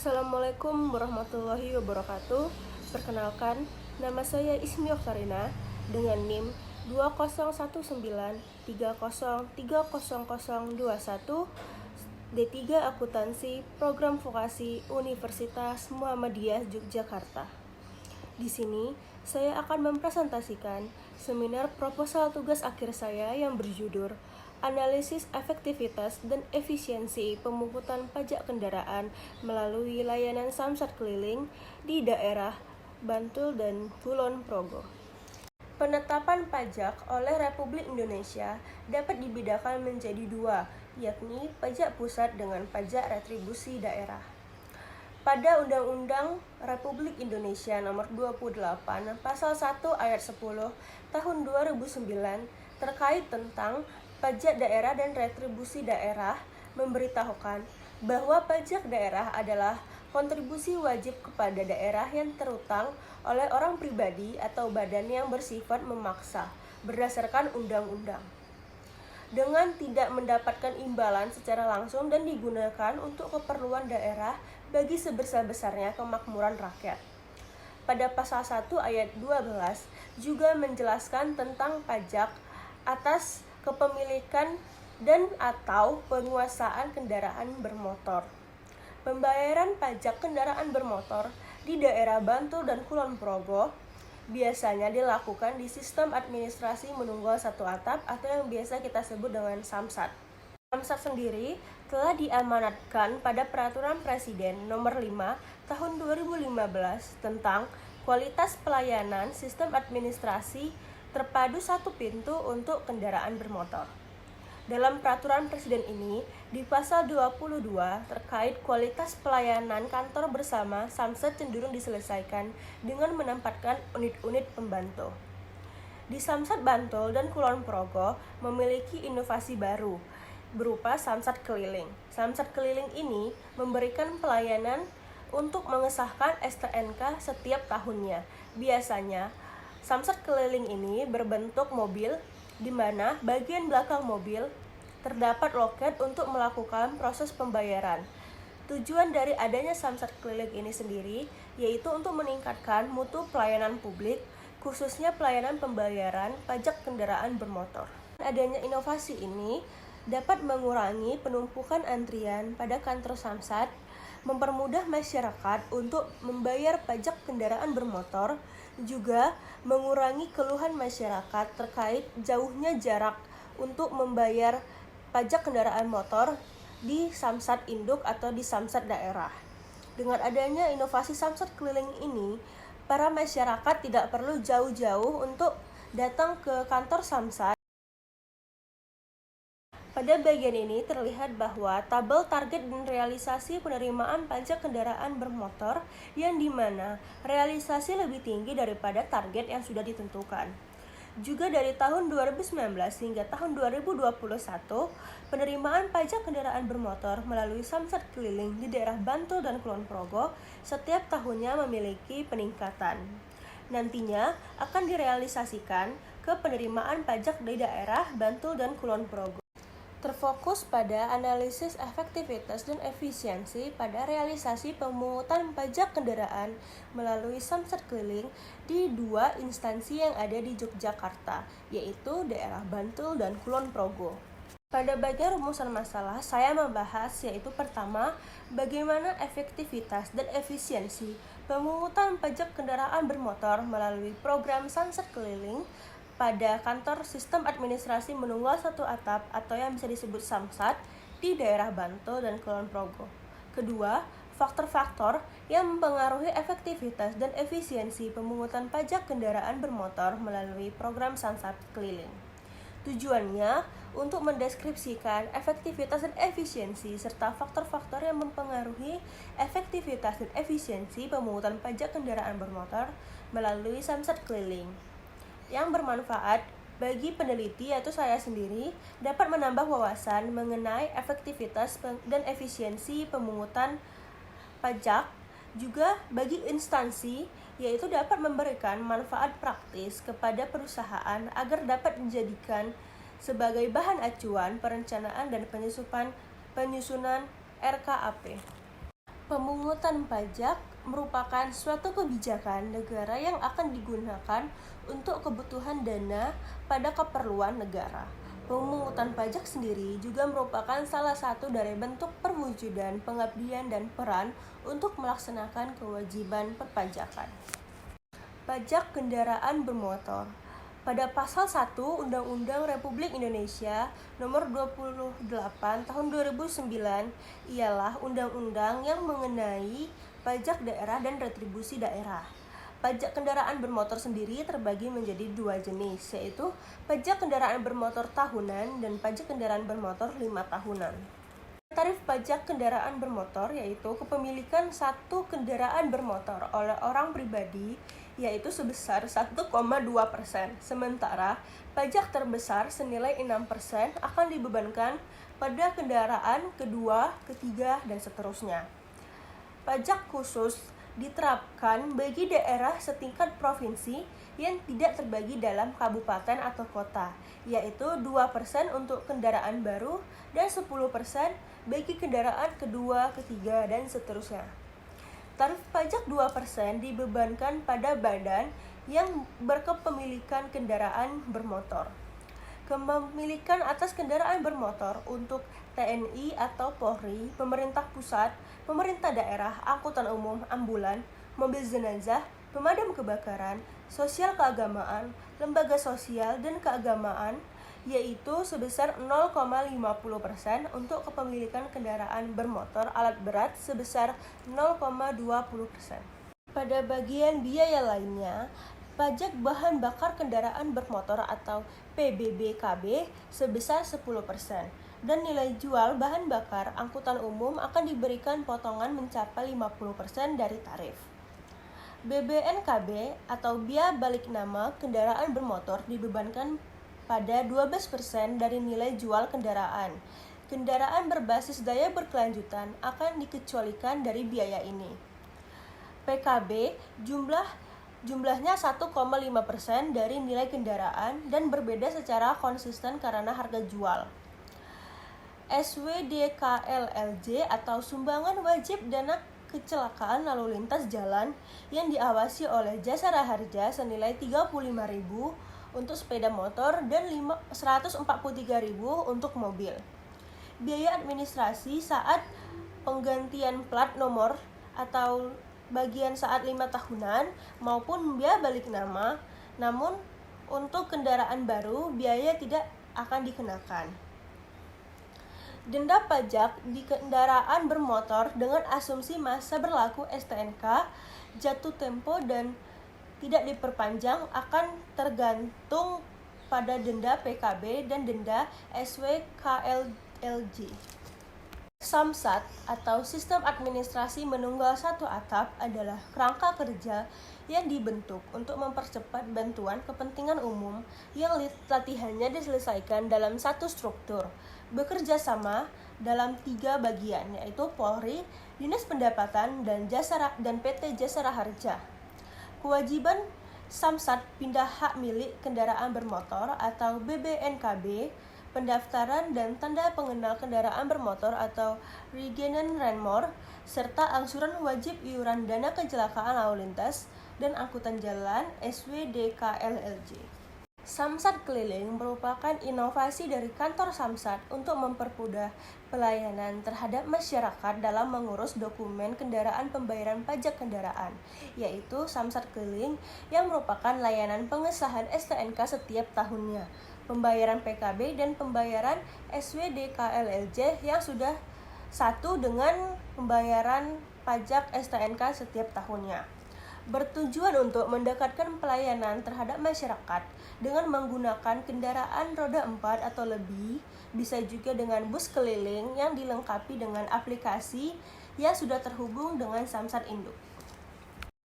Assalamualaikum warahmatullahi wabarakatuh. Perkenalkan, nama saya Ismi Oktarina dengan NIM 201930300021 D3 Akuntansi Program Vokasi Universitas Muhammadiyah Yogyakarta. Di sini, saya akan mempresentasikan seminar proposal tugas akhir saya yang berjudul Analisis Efektivitas dan Efisiensi Pemungutan Pajak Kendaraan melalui Layanan Samsat Keliling di daerah Bantul dan Kulon Progo. Penetapan pajak oleh Republik Indonesia dapat dibedakan menjadi dua, yakni pajak pusat dengan pajak retribusi daerah. Pada Undang-Undang Republik Indonesia Nomor 28 Pasal 1 Ayat 10 Tahun 2009 terkait tentang pajak daerah dan retribusi daerah memberitahukan bahwa pajak daerah adalah kontribusi wajib kepada daerah yang terutang oleh orang pribadi atau badan yang bersifat memaksa berdasarkan undang-undang, dengan tidak mendapatkan imbalan secara langsung dan digunakan untuk keperluan daerah bagi sebesar-besarnya kemakmuran rakyat. Pada pasal 1 ayat 12 juga menjelaskan tentang pajak atas kepemilikan dan atau penguasaan kendaraan bermotor. Pembayaran pajak kendaraan bermotor di daerah Bantul dan Kulon Progo biasanya dilakukan di sistem administrasi menunggal satu atap atau yang biasa kita sebut dengan Samsat. Samsat sendiri telah diamanatkan pada Peraturan Presiden Nomor 5 Tahun 2015 tentang kualitas pelayanan sistem administrasi terpadu satu pintu untuk kendaraan bermotor. Dalam peraturan presiden ini, di pasal 22 terkait kualitas pelayanan kantor bersama Samsat cenderung diselesaikan dengan menempatkan unit-unit pembantu. Di Samsat Bantul dan Kulon Progo memiliki inovasi baru berupa Samsat Keliling. Samsat Keliling ini memberikan pelayanan untuk mengesahkan STNK setiap tahunnya. Biasanya Samsat Keliling ini berbentuk mobil, di mana bagian belakang mobil terdapat loket untuk melakukan proses pembayaran. Tujuan dari adanya Samsat Keliling ini sendiri yaitu untuk meningkatkan mutu pelayanan publik, khususnya pelayanan pembayaran pajak kendaraan bermotor. Adanya inovasi ini dapat mengurangi penumpukan antrian pada kantor Samsat, mempermudah masyarakat untuk membayar pajak kendaraan bermotor, juga mengurangi keluhan masyarakat terkait jauhnya jarak untuk membayar pajak kendaraan motor di Samsat induk atau di Samsat daerah. Dengan adanya inovasi Samsat Keliling ini, para masyarakat tidak perlu jauh-jauh untuk datang ke kantor Samsat. Pada bagian ini terlihat bahwa tabel target dan realisasi penerimaan pajak kendaraan bermotor yang dimana realisasi lebih tinggi daripada target yang sudah ditentukan. Juga dari tahun 2019 hingga tahun 2021, penerimaan pajak kendaraan bermotor melalui Samsat Keliling di daerah Bantul dan Kulon Progo setiap tahunnya memiliki peningkatan. Nantinya akan direalisasikan ke penerimaan pajak di daerah Bantul dan Kulon Progo. Terfokus pada analisis efektivitas dan efisiensi pada realisasi pemungutan pajak kendaraan melalui Samsat Keliling di dua instansi yang ada di Yogyakarta, yaitu daerah Bantul dan Kulon Progo. Pada bagian rumusan masalah, saya membahas yaitu pertama, bagaimana efektivitas dan efisiensi pemungutan pajak kendaraan bermotor melalui program Samsat Keliling pada kantor sistem administrasi menunggal satu atap atau yang bisa disebut Samsat di daerah Bantul dan Kulon Progo. Kedua, faktor-faktor yang mempengaruhi efektivitas dan efisiensi pemungutan pajak kendaraan bermotor melalui program Samsat Keliling. Tujuannya untuk mendeskripsikan efektivitas dan efisiensi serta faktor-faktor yang mempengaruhi efektivitas dan efisiensi pemungutan pajak kendaraan bermotor melalui Samsat Keliling, yang bermanfaat bagi peneliti atau saya sendiri dapat menambah wawasan mengenai efektivitas dan efisiensi pemungutan pajak, juga bagi instansi yaitu dapat memberikan manfaat praktis kepada perusahaan agar dapat dijadikan sebagai bahan acuan perencanaan dan penyusunan RKAP. Pemungutan pajak merupakan suatu kebijakan negara yang akan digunakan untuk kebutuhan dana pada keperluan negara. Pemungutan pajak sendiri juga merupakan salah satu dari bentuk perwujudan pengabdian dan peran untuk melaksanakan kewajiban perpajakan. Pajak kendaraan bermotor. Pada pasal 1 Undang-Undang Republik Indonesia Nomor 28 Tahun 2009 ialah undang-undang yang mengenai pajak daerah dan retribusi daerah. Pajak kendaraan bermotor sendiri terbagi menjadi dua jenis, yaitu pajak kendaraan bermotor tahunan dan pajak kendaraan bermotor 5 tahunan. Tarif pajak kendaraan bermotor yaitu kepemilikan satu kendaraan bermotor oleh orang pribadi yaitu sebesar 1,2%. Sementara pajak terbesar senilai 6% akan dibebankan pada kendaraan kedua, ketiga, dan seterusnya. Pajak khusus diterapkan bagi daerah setingkat provinsi yang tidak terbagi dalam kabupaten atau kota, yaitu 2% untuk kendaraan baru dan 10% bagi kendaraan kedua, ketiga, dan seterusnya. Tarif pajak 2% dibebankan pada badan yang berkepemilikan kendaraan bermotor. Kepemilikan atas kendaraan bermotor untuk TNI atau Polri, pemerintah pusat, pemerintah daerah, angkutan umum, ambulan, mobil jenazah, pemadam kebakaran, sosial keagamaan, lembaga sosial dan keagamaan, yaitu sebesar 0,50% untuk kepemilikan kendaraan bermotor alat berat sebesar 0,20%. Pada bagian biaya lainnya, pajak bahan bakar kendaraan bermotor atau PBBKB sebesar 10%, dan nilai jual bahan bakar angkutan umum akan diberikan potongan mencapai 50% dari tarif. BBNKB atau biaya balik nama kendaraan bermotor dibebankan pada 12% dari nilai jual kendaraan. Kendaraan berbasis daya berkelanjutan akan dikecualikan dari biaya ini. PKB jumlahnya 1,5% dari nilai kendaraan dan berbeda secara konsisten karena harga jual. SWDKLLJ atau sumbangan wajib dana kecelakaan lalu lintas jalan yang diawasi oleh Jasara Harja senilai 35.000 untuk sepeda motor dan 143.000 untuk mobil. Biaya administrasi saat penggantian plat nomor atau bagian saat 5 tahunan maupun biaya balik nama, namun untuk kendaraan baru biaya tidak akan dikenakan. Denda pajak di kendaraan bermotor dengan asumsi masa berlaku STNK, jatuh tempo dan tidak diperpanjang akan tergantung pada denda PKB dan denda SWKLLJ. Samsat atau Sistem Administrasi Menunggal Satu Atap adalah kerangka kerja yang dibentuk untuk mempercepat bantuan kepentingan umum yang latihannya diselesaikan dalam satu struktur, bekerja sama dalam 3 bagian, yaitu Polri, Dinas Pendapatan, dan PT Jasara Harja. Kewajiban Samsat pindah hak milik kendaraan bermotor atau BBNKB, pendaftaran dan tanda pengenal kendaraan bermotor atau Regenen Renmor, serta angsuran wajib iuran dana kecelakaan lalu lintas dan angkutan jalan SWDKLLJ. Samsat keliling merupakan inovasi dari kantor Samsat untuk mempermudah pelayanan terhadap masyarakat dalam mengurus dokumen kendaraan pembayaran pajak kendaraan, yaitu Samsat keliling yang merupakan layanan pengesahan STNK setiap tahunnya, pembayaran PKB dan pembayaran SWDKLLJ yang sudah satu dengan pembayaran pajak STNK setiap tahunnya. Bertujuan untuk mendekatkan pelayanan terhadap masyarakat dengan menggunakan kendaraan roda 4 atau lebih, bisa juga dengan bus keliling yang dilengkapi dengan aplikasi yang sudah terhubung dengan Samsat Induk.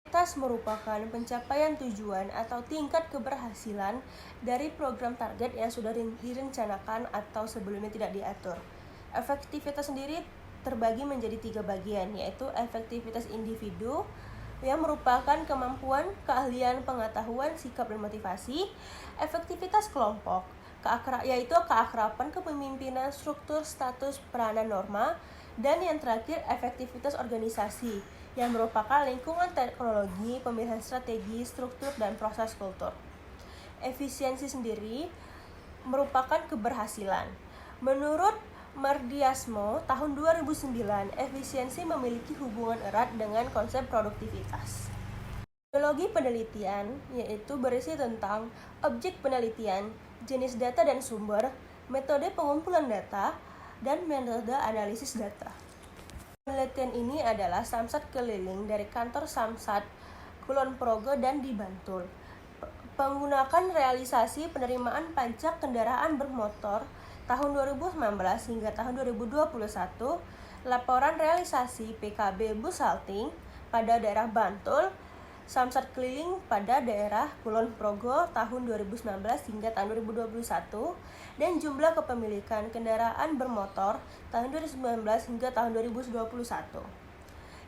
Kualitas merupakan pencapaian tujuan atau tingkat keberhasilan dari program target yang sudah direncanakan atau sebelumnya tidak diatur. Efektivitas sendiri terbagi menjadi 3 bagian, yaitu efektivitas individu, yang merupakan kemampuan, keahlian, pengetahuan, sikap, dan motivasi. Efektivitas kelompok, yaitu keakraban kepemimpinan, struktur, status, peranan, norma, Dan yang terakhir, efektivitas organisasi, yang merupakan lingkungan teknologi, pemilihan strategi, struktur, dan proses kultur. Efisiensi sendiri merupakan keberhasilan. Menurut Mardiasmo, tahun 2009, efisiensi memiliki hubungan erat dengan konsep produktivitas. Metodologi penelitian yaitu berisi tentang objek penelitian, jenis data dan sumber, metode pengumpulan data, dan metode analisis data. Penelitian ini adalah Samsat keliling dari kantor Samsat Kulon Progo dan di Bantul. Menggunakan realisasi penerimaan pajak kendaraan bermotor tahun 2019 hingga tahun 2021, laporan realisasi PKB bus salting pada daerah Bantul, Samsat keliling pada daerah Kulon Progo tahun 2019 hingga tahun 2021, dan jumlah kepemilikan kendaraan bermotor tahun 2019 hingga tahun 2021.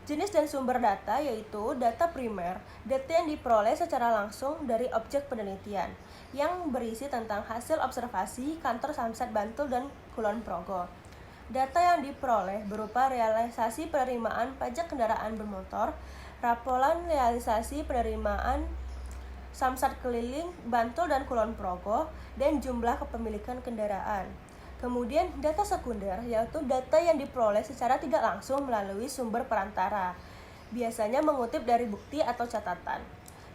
Jenis dan sumber data yaitu data primer, data yang diperoleh secara langsung dari objek penelitian, yang berisi tentang hasil observasi kantor Samsat Bantul dan Kulon Progo. Data yang diperoleh berupa realisasi penerimaan pajak kendaraan bermotor, laporan realisasi penerimaan Samsat keliling Bantul dan Kulon Progo, dan jumlah kepemilikan kendaraan. Kemudian data sekunder yaitu data yang diperoleh secara tidak langsung melalui sumber perantara, biasanya mengutip dari bukti atau catatan.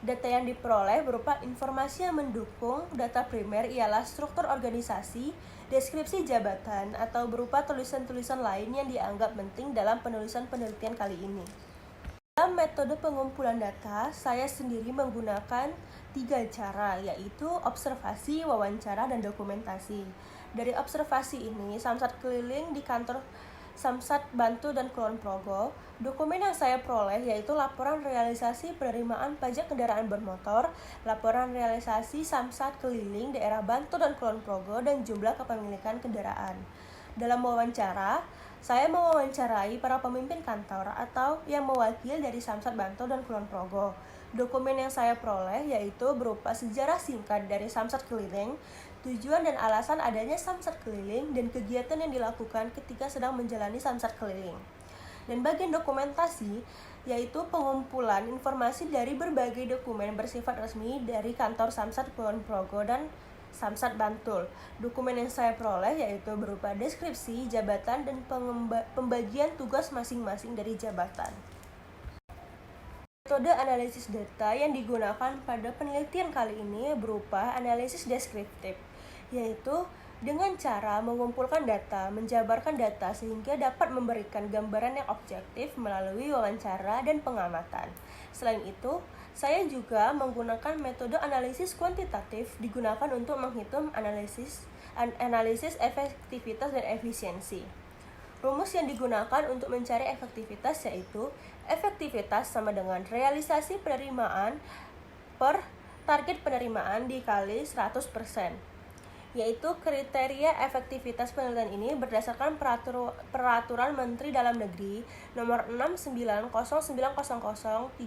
Data yang diperoleh berupa informasi yang mendukung data primer ialah struktur organisasi, deskripsi jabatan, atau berupa tulisan-tulisan lain yang dianggap penting dalam penulisan penelitian kali ini. Dalam metode pengumpulan data, saya sendiri menggunakan 3 cara, yaitu observasi, wawancara, dan dokumentasi. Dari observasi ini, Samsat keliling di kantor Samsat Bantul dan Kulon Progo, dokumen yang saya peroleh yaitu laporan realisasi penerimaan pajak kendaraan bermotor, laporan realisasi Samsat keliling daerah Bantul dan Kulon Progo, dan jumlah kepemilikan kendaraan. Dalam wawancara, saya mewawancarai para pemimpin kantor atau yang mewakili dari Samsat Bantul dan Kulon Progo. Dokumen yang saya peroleh yaitu berupa sejarah singkat dari Samsat keliling, tujuan dan alasan adanya Samsat keliling, dan kegiatan yang dilakukan ketika sedang menjalani Samsat keliling. Dan bagian dokumentasi yaitu pengumpulan informasi dari berbagai dokumen bersifat resmi dari kantor Samsat Kulon Progo dan Samsat Bantul. Dokumen yang saya peroleh yaitu berupa deskripsi jabatan dan pembagian tugas masing-masing dari jabatan. Metode analisis data yang digunakan pada penelitian kali ini berupa analisis deskriptif, yaitu dengan cara mengumpulkan data, menjabarkan data sehingga dapat memberikan gambaran yang objektif melalui wawancara dan pengamatan. Selain itu, saya juga menggunakan metode analisis kuantitatif digunakan untuk menghitung analisis efektivitas dan efisiensi. Rumus yang digunakan untuk mencari efektivitas yaitu efektivitas sama dengan realisasi penerimaan per target penerimaan dikali 100%. Yaitu kriteria efektivitas penelitian ini berdasarkan Peraturan Menteri Dalam Negeri Nomor 690900-327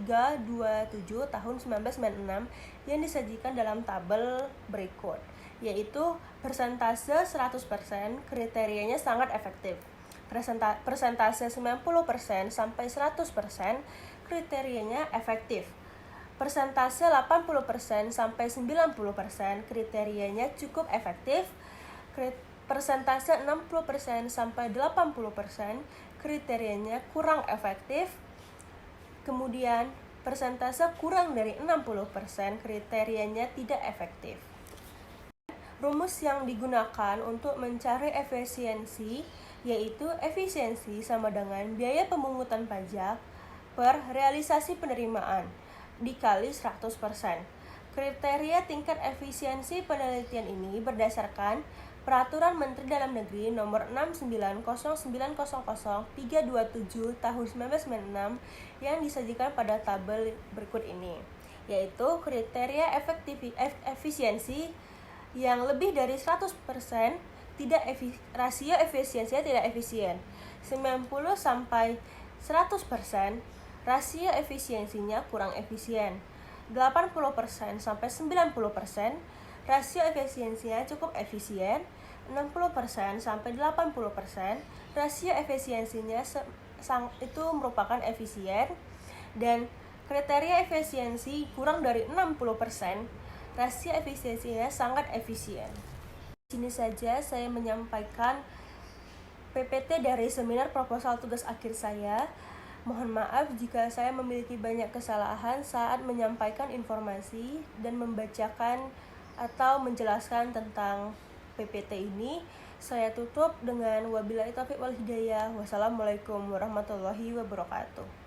Tahun 1996 yang disajikan dalam tabel berikut, yaitu persentase 100% kriterianya sangat efektif, persentase 90% sampai 100% kriterianya efektif, persentase 80% sampai 90% kriterianya cukup efektif, persentase 60% sampai 80% kriterianya kurang efektif, kemudian persentase kurang dari 60% kriterianya tidak efektif. Rumus yang digunakan untuk mencari efisiensi yaitu efisiensi sama dengan biaya pemungutan pajak per realisasi penerimaan dikali 100%. Kriteria tingkat efisiensi penelitian ini berdasarkan Peraturan Menteri Dalam Negeri Nomor 690900-327 Tahun 1996 yang disajikan pada tabel berikut ini, yaitu kriteria efisiensi yang lebih dari 100% rasio efisiensinya tidak efisien. 90 sampai 100% rasio efisiensinya kurang efisien. 80% sampai 90% rasio efisiensinya cukup efisien. 60% sampai 80% rasio efisiensinya itu merupakan efisien, dan kriteria efisiensi kurang dari 60%, rasio efisiensinya sangat efisien. Di sini saja saya menyampaikan PPT dari seminar proposal tugas akhir saya. Mohon maaf jika saya memiliki banyak kesalahan saat menyampaikan informasi dan membacakan atau menjelaskan tentang PPT ini. Saya tutup dengan wabillahi taufiq wal hidayah. Wassalamualaikum warahmatullahi wabarakatuh.